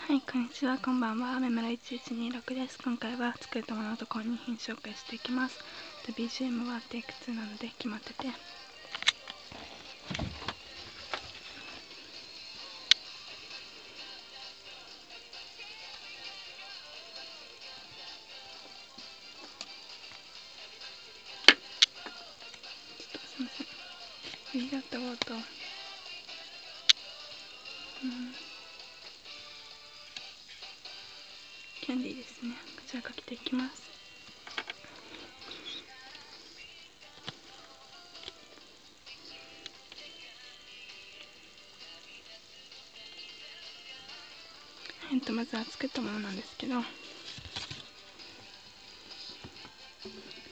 はい、こんにちは、こんばんは。アメ村1126です。今回は作ったものと購入品紹介していきます。BGM はテイク2なので決まってて。すいません。ありがとうと。キャンディーですね。こちらかけていきます。まずは作ったものなんですけど、こ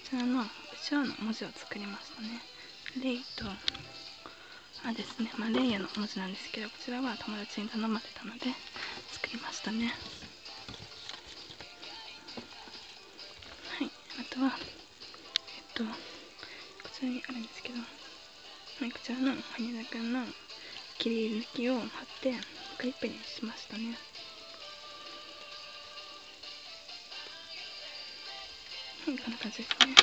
ちらの後ろの文字を作りましたね。レイとですね、レイヤの文字なんですけど、こちらは友達に頼まれたので作りましたね。はい、あとはこちらにあるんですけど、はい、こちらの羽田くんの切り抜きを貼ってクリップにしましたね。はい、こんな感じですね。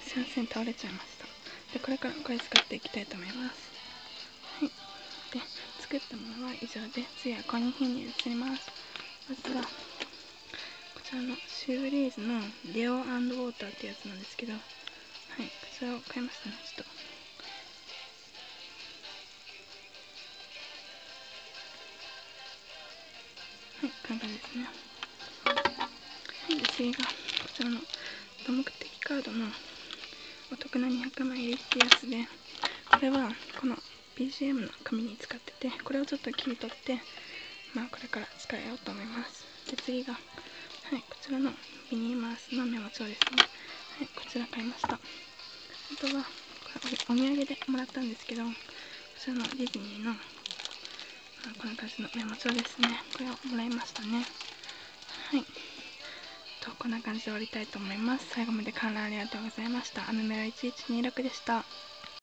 すいません、倒れちゃいました。で、これからこれ使っていきたいと思います。はい、で、作ったものは以上で、次は購入品に移ります。まずはこちらのシューブリーズのレオ&ウォーターってやつなんですけど、はい、こちらを買いましたね。ちょっとはい、こんな感じですね。はい、で次がこちらの多目的カードのお得な200枚入りってやつで、これはこの BGM の紙に使ってて、これをちょっと切り取って、これから使えようと思います。で、次が、はい、こちらのミニーマウスのメモ帳ですね。はい、こちら買いました。あとは、これお土産でもらったんですけど、こちらのディズニーの、こんな感じのメモ帳ですね。これをもらいましたね。はい。こんな感じで終わりたいと思います。最後まで観覧ありがとうございました。アメメラ1126でした。